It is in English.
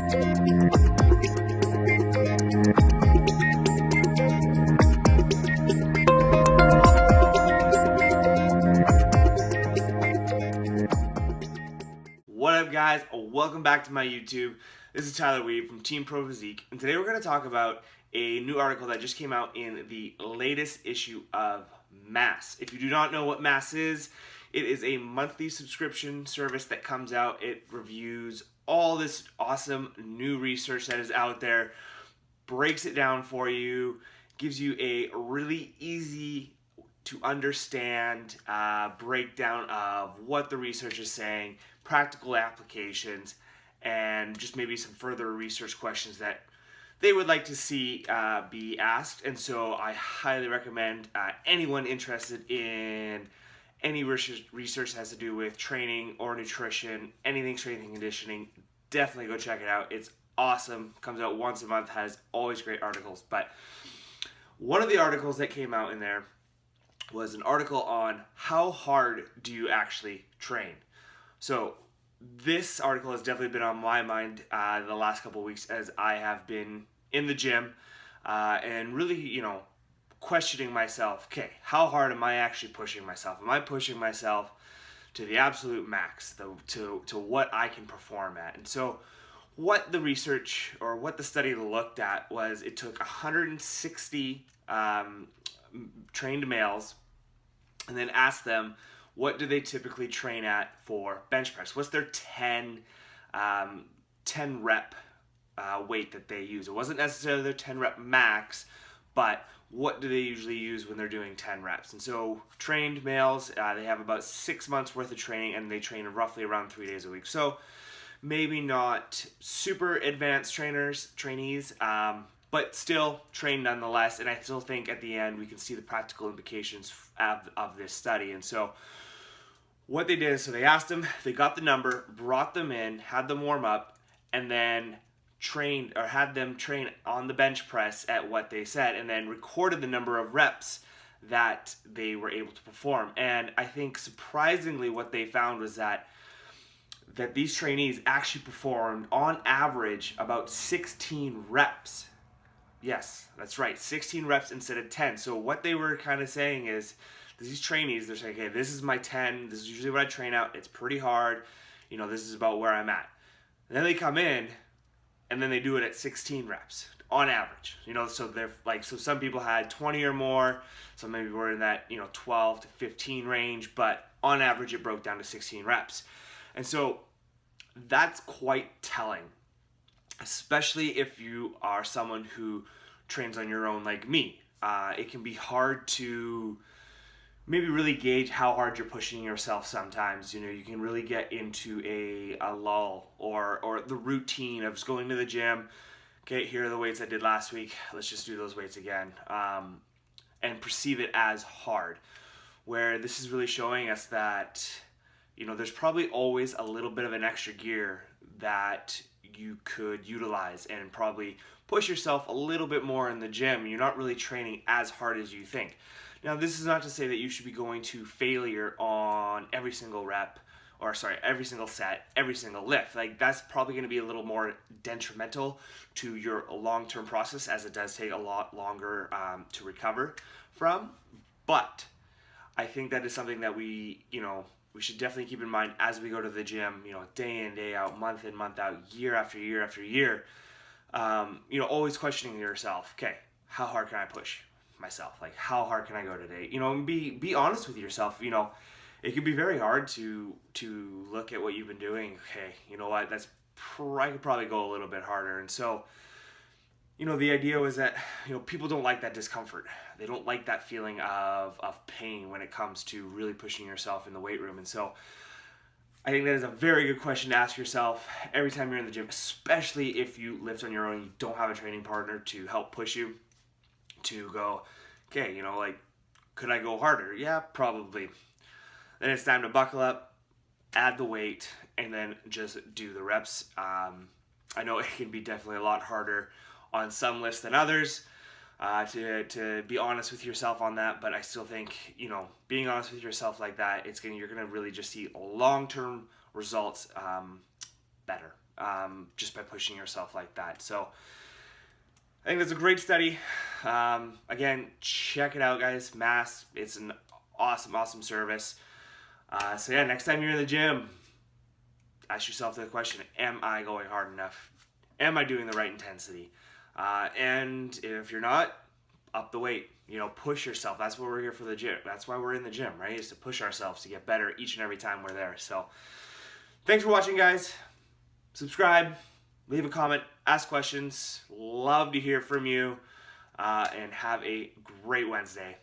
What up, guys? Welcome back to my YouTube. This is Tyler Weeb from Team Pro Physique, and today we're going to talk about a new article that just came out in the latest issue of Mass. If you do not know what Mass is, it is a monthly subscription service that comes out. It reviews all this awesome new research that is out there, breaks it down for you, gives you a really easy to understand breakdown of what the research is saying, practical applications, and just maybe some further research questions that they would like to see be asked. And so I highly recommend anyone interested in any research that has to do with training or nutrition, anything strength and conditioning, definitely go check it out. It's awesome. Comes out once a month, has always great articles. But one of the articles that came out in there was an article on how hard do you actually train. So this article has definitely been on my mind the last couple of weeks as I have been in the gym and really, questioning myself. Okay, how hard am I actually pushing myself? Am I pushing myself to the absolute max, to what I can perform at? And so what the research or what the study looked at was it took 160 trained males and then asked them, what do they typically train at for bench press? What's their 10 rep weight that they use? It wasn't necessarily their 10 rep max, but what do they usually use when they're doing 10 reps? And so trained males, they have about 6 months worth of training, and they train roughly around 3 days a week. So maybe not super advanced trainees, but still trained nonetheless. And I still think at the end we can see the practical implications of this study. And so what they did is, so they asked them, they got the number, brought them in, had them warm up, and then had them train on the bench press at what they said, and then recorded the number of reps that they were able to perform. And I think surprisingly what they found was that these trainees actually performed on average about 16 reps. Yes, that's right, 16 reps instead of 10. So what they were kind of saying is, these trainees, they're saying, okay, this is my 10, this is usually what I train out, it's pretty hard, this is about where I'm at. And then they come in, and then they do it at 16 reps, on average. So they're so some people had 20 or more, some maybe were in that, 12 to 15 range, but on average it broke down to 16 reps. And so that's quite telling, especially if you are someone who trains on your own like me. It can be hard to maybe really gauge how hard you're pushing yourself sometimes. You can really get into a lull or the routine of just going to the gym. Okay, here are the weights I did last week. Let's just do those weights again. And perceive it as hard. Where this is really showing us that, there's probably always a little bit of an extra gear that you could utilize and probably push yourself a little bit more in the gym. You're not really training as hard as you think. Now, this is not to say that you should be going to failure on every single every single set, every single lift. That's probably going to be a little more detrimental to your long-term process, as it does take a lot longer to recover from. But I think that is something that we should definitely keep in mind as we go to the gym, day in, day out, month in, month out, year after year after year. Always questioning yourself, okay, how hard can I push myself? How hard can I go today? And be honest with yourself. It can be very hard to look at what you've been doing. Okay, you know what? I could probably go a little bit harder. And so, the idea was that, people don't like that discomfort. They don't like that feeling of pain when it comes to really pushing yourself in the weight room. And so I think that is a very good question to ask yourself every time you're in the gym, especially if you lift on your own, you don't have a training partner to help push you, to go, okay, could I go harder? Yeah, probably. Then it's time to buckle up, add the weight, and then just do the reps. I know it can be definitely a lot harder on some lifts than others, to be honest with yourself on that, but I still think, being honest with yourself like that, you're gonna really just see long-term results better. just by pushing yourself like that. So I think that's a great study. Again, check it out, guys. Mass, it's an awesome service. So yeah, next time you're in the gym, ask yourself the question, am I going hard enough? Am I doing the right intensity? And if you're not, up the weight. Push yourself. That's what we're here for the gym. That's why we're in the gym, right? Is to push ourselves to get better each and every time we're there. So thanks for watching, guys. Subscribe, leave a comment, ask questions. Love to hear from you, and have a great Wednesday.